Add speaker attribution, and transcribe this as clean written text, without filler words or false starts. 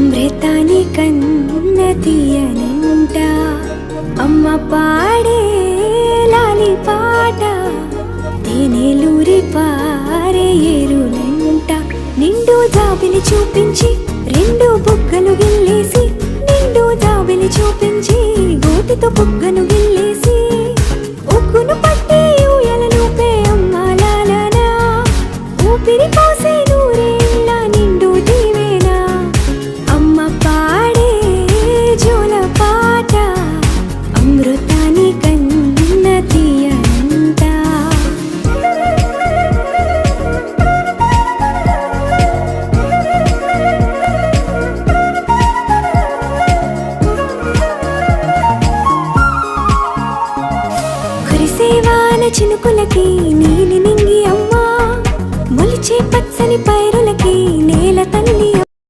Speaker 1: అమృతాని కన్న తీయనంట అమ్మ పాడే లాలి పాట తేనెలూరి పారే ఏరులంట నిండు జాబిలి చూపించి రెండు బుగ్గలు గిల్లేసి నిండు జాబిలి చూపించి గోటితో బుగ్గను